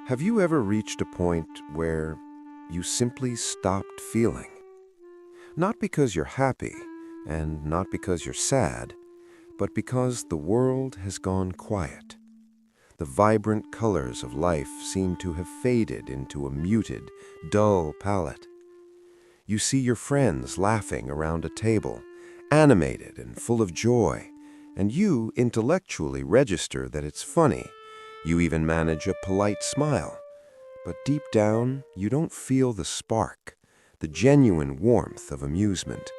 Have you ever reached a point where you simply stopped feeling? Not because you're happy, and not because you're sad, but because the world has gone quiet. The vibrant colors of life seem to have faded into a muted, dull palette. You see your friends laughing around a table, animated and full of joy, and you intellectually register that it's funny. You even manage a polite smile. But deep down, you don't feel the spark, the genuine warmth of amusement.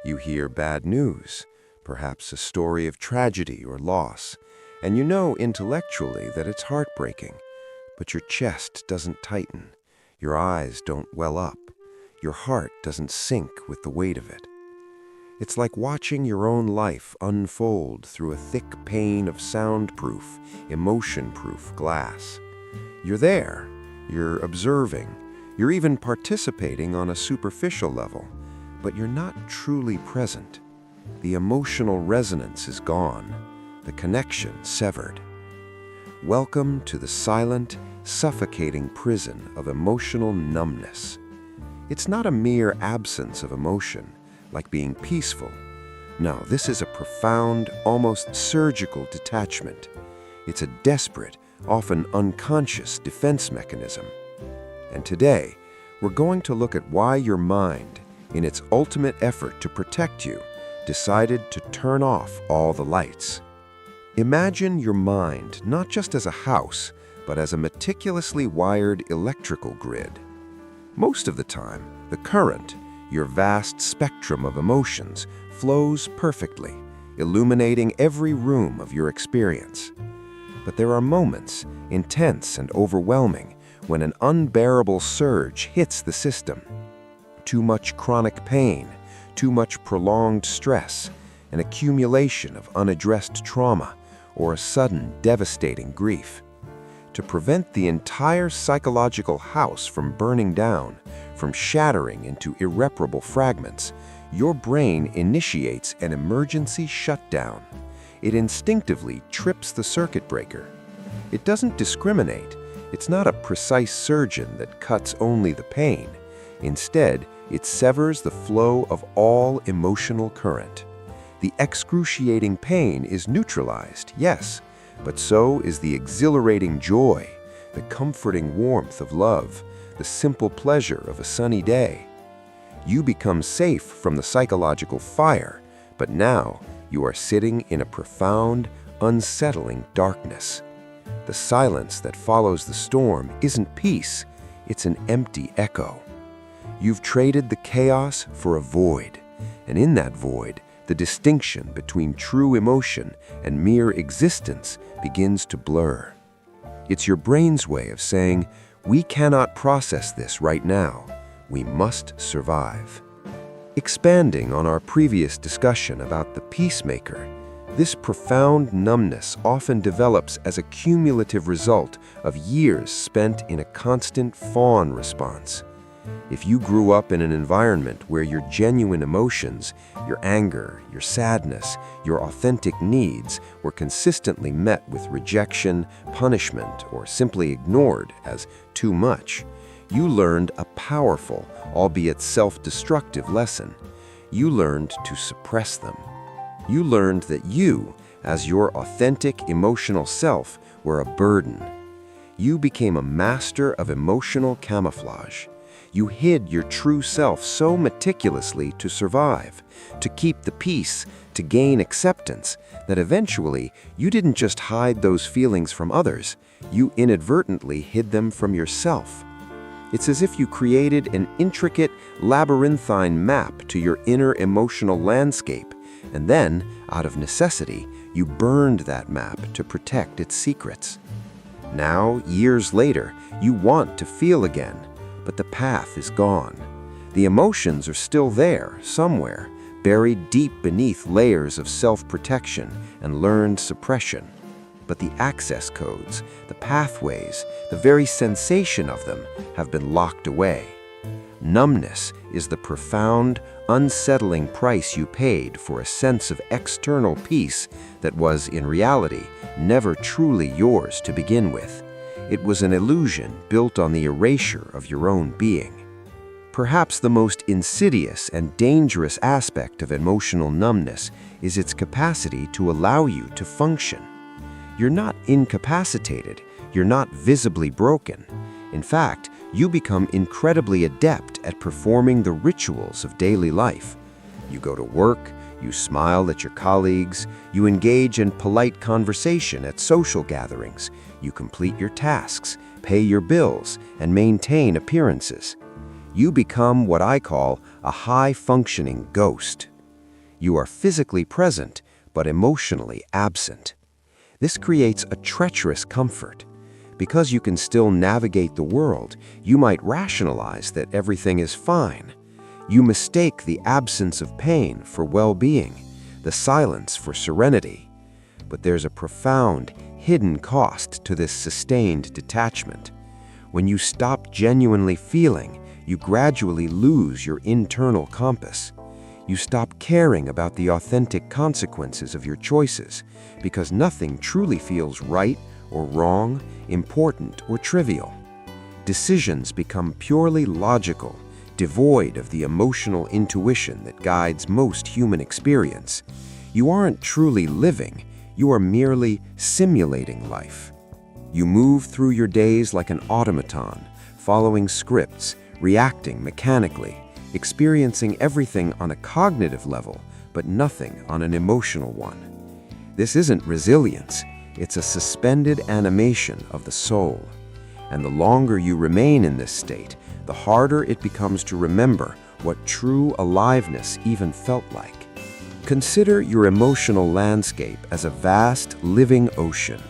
You hear bad news, perhaps a story of tragedy or loss, and you know intellectually that it's heartbreaking, but your chest doesn't tighten, your eyes don't well up, your heart doesn't sink with the weight of it. It's like watching your own life unfold through a thick pane of soundproof, emotion-proof glass. You're there, you're observing, you're even participating on a superficial level, but you're not truly present. The emotional resonance is gone, the connection severed. Welcome to the silent, suffocating prison of emotional numbness. It's not a mere absence of emotion, like being peaceful. No, this is a profound, almost surgical detachment. It's a desperate, often unconscious defense mechanism. And today, we're going to look at why your mind, in its ultimate effort to protect you, decided to turn off all the lights. Imagine your mind not just as a house, but as a meticulously wired electrical grid. Most of the time, the current, your vast spectrum of emotions, flows perfectly, illuminating every room of your experience. But there are moments, intense and overwhelming, when an unbearable surge hits the system. Too much chronic pain, too much prolonged stress, an accumulation of unaddressed trauma, or a sudden devastating grief. To prevent the entire psychological house from burning down, from shattering into irreparable fragments, your brain initiates an emergency shutdown. It instinctively trips the circuit breaker. It doesn't discriminate. It's not a precise surgeon that cuts only the pain. Instead, it severs the flow of all emotional current. The excruciating pain is neutralized, yes, but so is the exhilarating joy, the comforting warmth of love, the simple pleasure of a sunny day. You become safe from the psychological fire, but now you are sitting in a profound, unsettling darkness. The silence that follows the storm isn't peace, it's an empty echo. You've traded the chaos for a void, and in that void, the distinction between true emotion and mere existence begins to blur. It's your brain's way of saying, we cannot process this right now. We must survive. Expanding on our previous discussion about the peacemaker, this profound numbness often develops as a cumulative result of years spent in a constant fawn response. If you grew up in an environment where your genuine emotions, your anger, your sadness, your authentic needs were consistently met with rejection, punishment, or simply ignored as too much, you learned a powerful, albeit self-destructive lesson. You learned to suppress them. You learned that you, as your authentic emotional self, were a burden. You became a master of emotional camouflage. You hid your true self so meticulously to survive, to keep the peace, to gain acceptance, that eventually you didn't just hide those feelings from others, you inadvertently hid them from yourself. It's as if you created an intricate, labyrinthine map to your inner emotional landscape, and then, out of necessity, you burned that map to protect its secrets. Now, years later, you want to feel again, but the path is gone. The emotions are still there, somewhere, buried deep beneath layers of self-protection and learned suppression. But the access codes, the pathways, the very sensation of them have been locked away. Numbness is the profound, unsettling price you paid for a sense of external peace that was, in reality, never truly yours to begin with. It was an illusion built on the erasure of your own being. Perhaps the most insidious and dangerous aspect of emotional numbness is its capacity to allow you to function. You're not incapacitated, you're not visibly broken. In fact, you become incredibly adept at performing the rituals of daily life. You go to work, you smile at your colleagues, you engage in polite conversation at social gatherings, you complete your tasks, pay your bills, and maintain appearances. You become what I call a high-functioning ghost. You are physically present, but emotionally absent. This creates a treacherous comfort. Because you can still navigate the world, you might rationalize that everything is fine. You mistake the absence of pain for well-being, the silence for serenity. But there's a profound, hidden cost to this sustained detachment. When you stop genuinely feeling, you gradually lose your internal compass. You stop caring about the authentic consequences of your choices, because nothing truly feels right or wrong, important or trivial. Decisions become purely logical, devoid of the emotional intuition that guides most human experience. You aren't truly living, you are merely simulating life. You move through your days like an automaton, following scripts, reacting mechanically, experiencing everything on a cognitive level, but nothing on an emotional one. This isn't resilience. It's a suspended animation of the soul. And the longer you remain in this state, the harder it becomes to remember what true aliveness even felt like. Consider your emotional landscape as a vast, living ocean.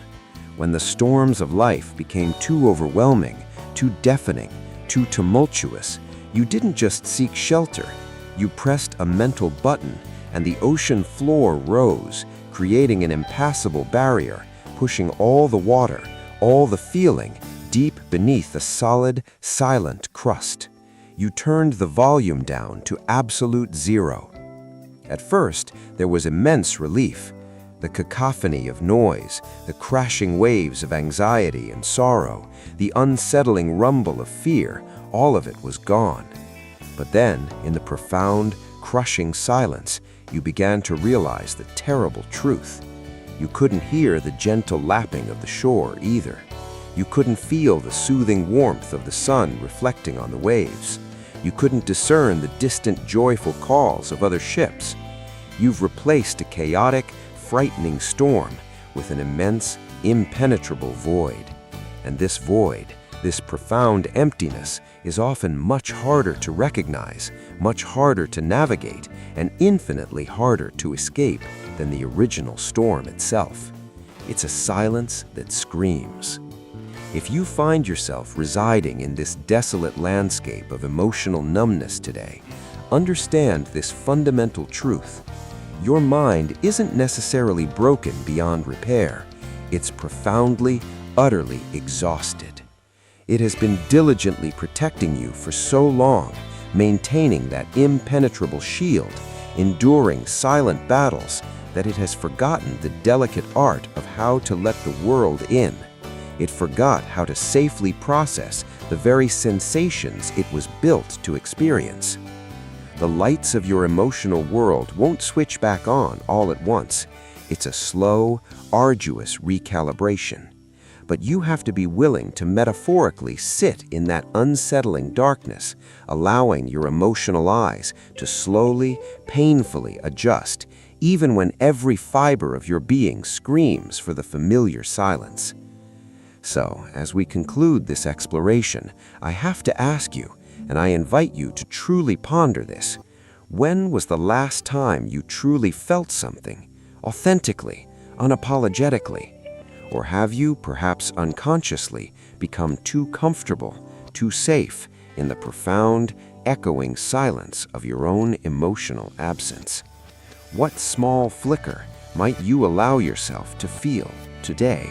When the storms of life became too overwhelming, too deafening, too tumultuous, you didn't just seek shelter. You pressed a mental button, and the ocean floor rose, creating an impassable barrier, pushing all the water, all the feeling, deep beneath a solid, silent crust. You turned the volume down to absolute zero. At first, there was immense relief. The cacophony of noise, the crashing waves of anxiety and sorrow, the unsettling rumble of fear, all of it was gone. But then, in the profound, crushing silence, you began to realize the terrible truth. You couldn't hear the gentle lapping of the shore either. You couldn't feel the soothing warmth of the sun reflecting on the waves. You couldn't discern the distant, joyful calls of other ships. You've replaced a chaotic, frightening storm with an immense, impenetrable void. And this void, this profound emptiness, is often much harder to recognize, much harder to navigate, and infinitely harder to escape than the original storm itself. It's a silence that screams. If you find yourself residing in this desolate landscape of emotional numbness today, understand this fundamental truth. Your mind isn't necessarily broken beyond repair. It's profoundly, utterly exhausted. It has been diligently protecting you for so long, maintaining that impenetrable shield, enduring silent battles, that it has forgotten the delicate art of how to let the world in. It forgot how to safely process the very sensations it was built to experience. The lights of your emotional world won't switch back on all at once. It's a slow, arduous recalibration. But you have to be willing to metaphorically sit in that unsettling darkness, allowing your emotional eyes to slowly, painfully adjust, even when every fiber of your being screams for the familiar silence. So, as we conclude this exploration, I have to ask you, and I invite you to truly ponder this. When was the last time you truly felt something, authentically, unapologetically? Or have you, perhaps unconsciously, become too comfortable, too safe in the profound, echoing silence of your own emotional absence? What small flicker might you allow yourself to feel today?